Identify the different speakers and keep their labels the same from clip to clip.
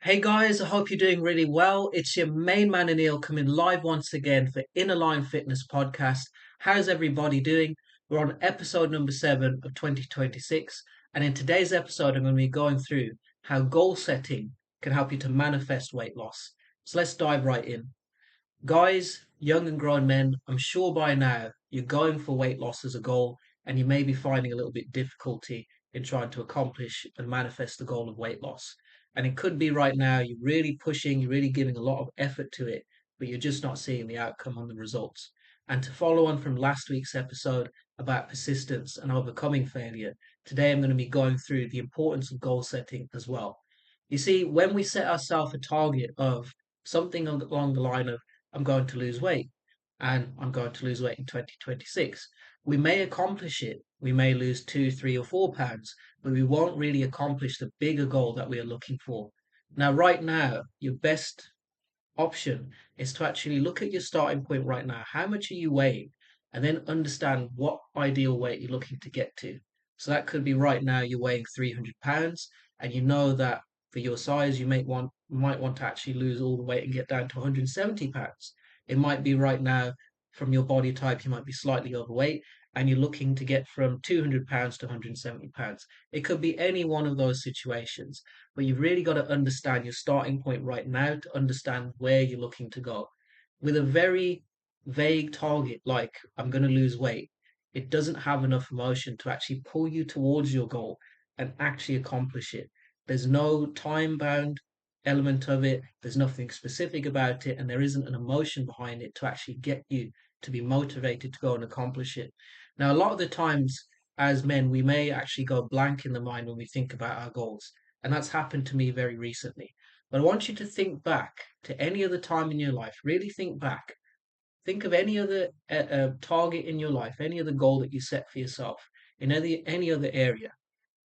Speaker 1: Hey guys, I hope you're doing really well. It's your main man Anil coming live once again for Inner Line Fitness Podcast. How's everybody doing? We're on episode number 7 of 2026, and in today's episode, I'm going to be going through how goal setting can help you to manifest weight loss. So let's dive right in. Guys, young and grown men, I'm sure by now you're going for weight loss as a goal, and you may be finding a little bit difficulty in trying to accomplish and manifest the goal of weight loss. And it could be right now you're really pushing, you're really giving a lot of effort to it, but you're just not seeing the outcome on the results. And to follow on from last week's episode about persistence and overcoming failure, today I'm going to be going through the importance of goal setting as well. You see, when we set ourselves a target of something along the line of I'm going to lose weight and I'm going to lose weight in 2026. We may accomplish it. We may lose 2, 3, or 4 pounds, but we won't really accomplish the bigger goal that we are looking for. Now, right now, your best option is to actually look at your starting point right now. How much are you weighing? And then understand what ideal weight you're looking to get to. So that could be right now you're weighing 300 pounds, and you know that for your size, you might want to actually lose all the weight and get down to 170 pounds. It might be right now from your body type, you might be slightly overweight, and you're looking to get from 200 pounds to 170 pounds. It could be any one of those situations. But you've really got to understand your starting point right now to understand where you're looking to go. With a very vague target like I'm going to lose weight, it doesn't have enough emotion to actually pull you towards your goal and actually accomplish it. There's no time bound element of it, there's nothing specific about it, and there isn't an emotion behind it to actually get you to be motivated to go and accomplish it. Now, a lot of the times as men, we may actually go blank in the mind when we think about our goals. And that's happened to me very recently. But I want you to think back to any other time in your life. Really think back. Think of any other target in your life, any other goal that you set for yourself in any other area.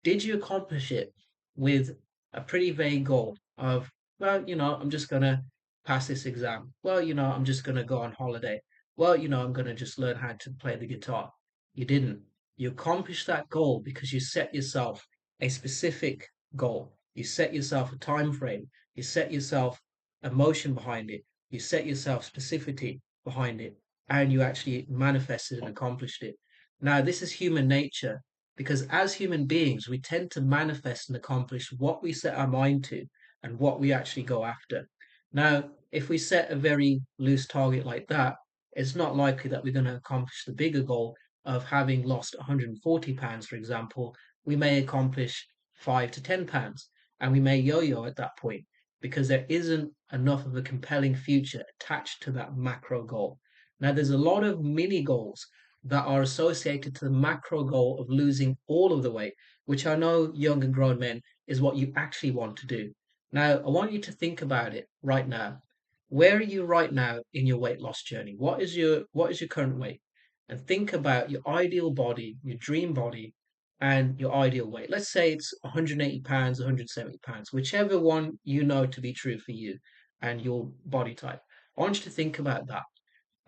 Speaker 1: Did you accomplish it with a pretty vague goal of, well, I'm just going to pass this exam. Well, I'm just going to go on holiday. Well, I'm going to just learn how to play the guitar. You didn't. You accomplished that goal because you set yourself a specific goal. You set yourself a time frame. You set yourself emotion behind it. You set yourself specificity behind it. And you actually manifested and accomplished it. Now, this is human nature because as human beings, we tend to manifest and accomplish what we set our mind to and what we actually go after. Now, if we set a very loose target like that, it's not likely that we're going to accomplish the bigger goal of having lost 140 pounds, for example. We may accomplish 5 to 10 pounds, and we may yo-yo at that point because there isn't enough of a compelling future attached to that macro goal. Now, there's a lot of mini goals that are associated to the macro goal of losing all of the weight, which I know young and grown men is what you actually want to do. Now, I want you to think about it right now. Where are you right now in your weight loss journey? What is your current weight? And think about your ideal body, your dream body, and your ideal weight. Let's say it's 180 pounds, 170 pounds, whichever one you know to be true for you and your body type. I want you to think about that.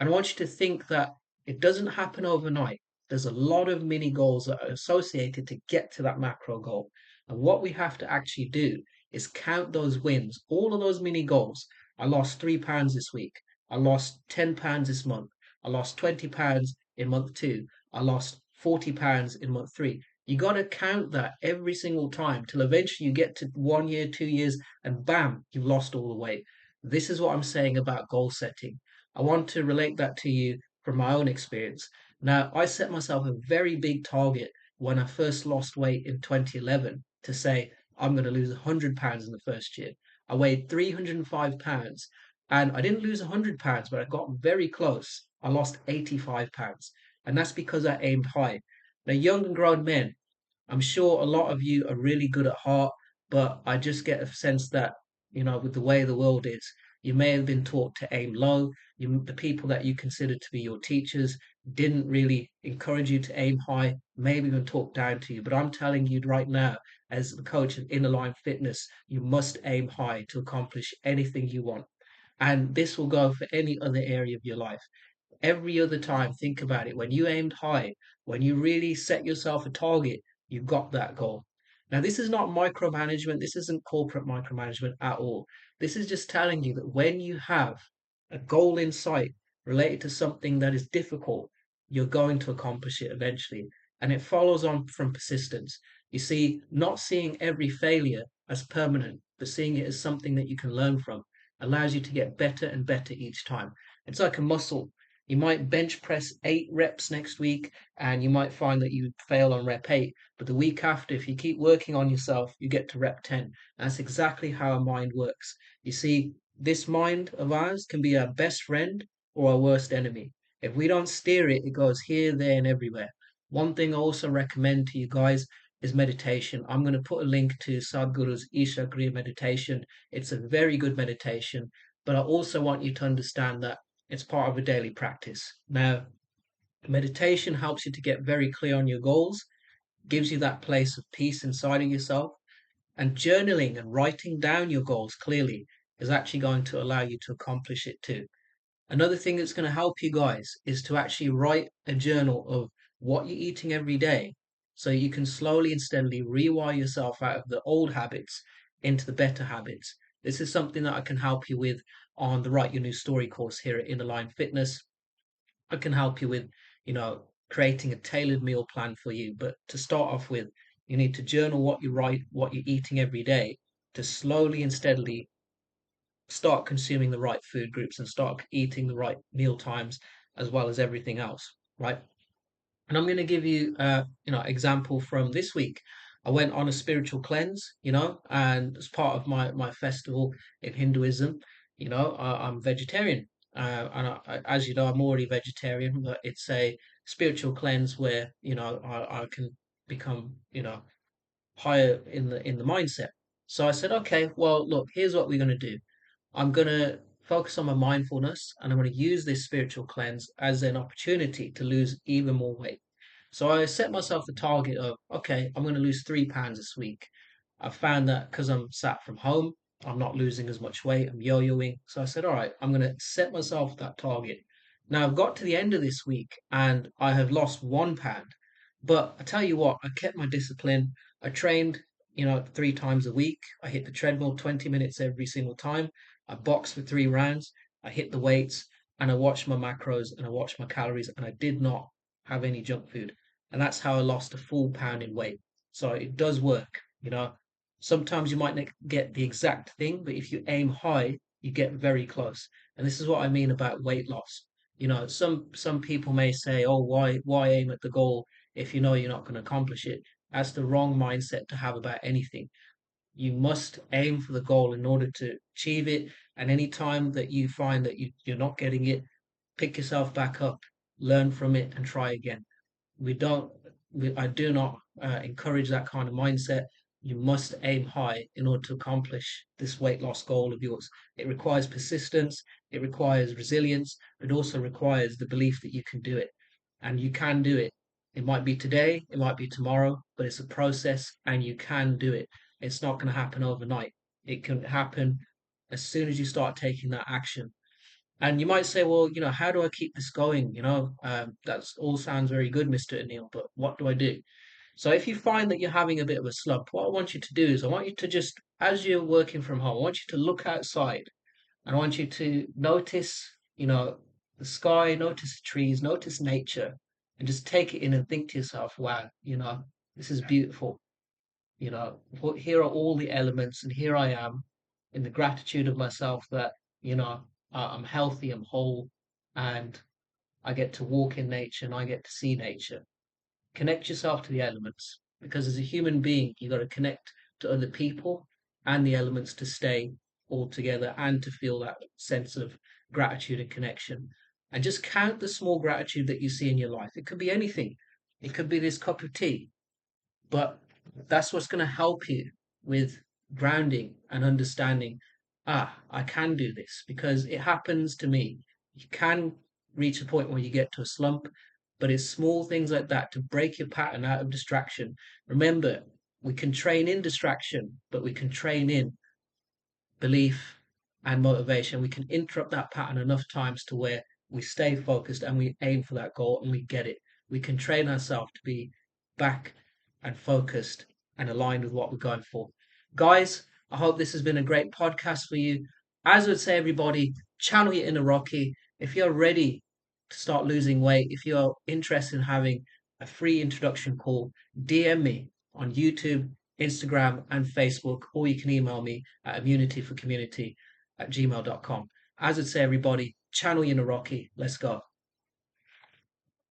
Speaker 1: And I want you to think that it doesn't happen overnight. There's a lot of mini goals that are associated to get to that macro goal. And what we have to actually do is count those wins, all of those mini goals. I lost 3 pounds this week. I lost 10 pounds this month. I lost 20 pounds in month two. I lost 40 pounds in month three. You got to count that every single time till eventually you get to 1 year, 2 years, and bam, you've lost all the weight. This is what I'm saying about goal setting. I want to relate that to you from my own experience. Now, I set myself a very big target when I first lost weight in 2011 to say, I'm going to lose 100 pounds in the first year. I weighed 305 pounds and I didn't lose 100 pounds, but I got very close. I lost 85 pounds. And that's because I aimed high. Now, young and grown men, I'm sure a lot of you are really good at heart, but I just get a sense that, with the way the world is, you may have been taught to aim low. The people that you consider to be your teachers didn't really encourage you to aim high, maybe even talk down to you. But I'm telling you right now, as the coach of Inner Line Fitness, you must aim high to accomplish anything you want. And this will go for any other area of your life. Every other time, think about it. When you aimed high, when you really set yourself a target, you got that goal. Now, this is not micromanagement. This isn't corporate micromanagement at all. This is just telling you that when you have a goal in sight related to something that is difficult, you're going to accomplish it eventually. And it follows on from persistence. You see, not seeing every failure as permanent, but seeing it as something that you can learn from allows you to get better and better each time. It's like a muscle. You might bench press 8 reps next week, and you might find that you fail on rep 8. But the week after, if you keep working on yourself, you get to rep 10. And that's exactly how our mind works. You see, this mind of ours can be our best friend or our worst enemy. If we don't steer it, it goes here, there, and everywhere. One thing I also recommend to you guys is meditation. I'm going to put a link to Sadhguru's Isha Kriya meditation. It's a very good meditation, but I also want you to understand that it's part of a daily practice. Now, meditation helps you to get very clear on your goals, gives you that place of peace inside of yourself. And journaling and writing down your goals clearly is actually going to allow you to accomplish it too. Another thing that's going to help you guys is to actually write a journal of what you're eating every day so you can slowly and steadily rewire yourself out of the old habits into the better habits. This is something that I can help you with on the Write Your New Story course here at Inner Line Fitness. I can help you with, creating a tailored meal plan for you. But to start off with, you need to journal what you write, what you're eating every day to slowly and steadily start consuming the right food groups and start eating the right meal times as well as everything else, right? And I'm going to give you, example from this week. I went on a spiritual cleanse, and as part of my festival in Hinduism, I'm vegetarian. And as you know, I'm already vegetarian, but it's a spiritual cleanse where, I can become, higher in the mindset. So I said, okay, well, look, here's what we're going to do. I'm going to focus on my mindfulness, and I'm going to use this spiritual cleanse as an opportunity to lose even more weight. So I set myself the target of, okay, I'm going to lose 3 pounds this week. I found that because I'm sat from home, I'm not losing as much weight, I'm yo-yoing. So I said, all right, I'm going to set myself that target. Now I've got to the end of this week and I have lost 1 pound. But I tell you what, I kept my discipline. I trained, 3 times a week. I hit the treadmill 20 minutes every single time. I boxed for 3 rounds. I hit the weights and I watched my macros and I watched my calories and I did not have any junk food. And that's how I lost a full pound in weight. So it does work, Sometimes you might not get the exact thing, but if you aim high, you get very close. And this is what I mean about weight loss. Some people may say, "Oh, why aim at the goal if you know you're not going to accomplish it?" That's the wrong mindset to have about anything. You must aim for the goal in order to achieve it. And any time that you find that you're not getting it, pick yourself back up, learn from it, and try again. We don't, I do not encourage that kind of mindset. You must aim high in order to accomplish this weight loss goal of yours. It requires persistence, it requires resilience, it also requires the belief that you can do it. And you can do it. It might be today, it might be tomorrow, but it's a process and you can do it. It's not going to happen overnight. It can happen as soon as you start taking that action. And you might say, well, how do I keep this going? That's all sounds very good, Mr. Anil, but what do I do? So if you find that you're having a bit of a slump, what I want you to do is I want you to just, as you're working from home, I want you to look outside and I want you to notice, the sky, notice the trees, notice nature, and just take it in and think to yourself, wow, this is beautiful. Here are all the elements, and here I am in the gratitude of myself that, I'm healthy, I'm whole, and I get to walk in nature and I get to see nature. Connect yourself to the elements because as a human being, you got to connect to other people and the elements to stay all together and to feel that sense of gratitude and connection. And just count the small gratitude that you see in your life. It could be anything. It could be this cup of tea. But that's what's going to help you with grounding and understanding. I can do this because it happens to me. You can reach a point where you get to a slump, but it's small things like that to break your pattern out of distraction. Remember, we can train in distraction, but we can train in belief and motivation. We can interrupt that pattern enough times to where we stay focused and we aim for that goal and we get it. We can train ourselves to be back and focused and aligned with what we're going for. Guys, I hope this has been a great podcast for you. As I would say, everybody, channel your inner Rocky. If you're ready to start losing weight, if you're interested in having a free introduction call, DM me on YouTube, Instagram, and Facebook, or you can email me at immunityforcommunity@gmail.com. As I'd say, everybody, channel your inner Rocky. Let's go.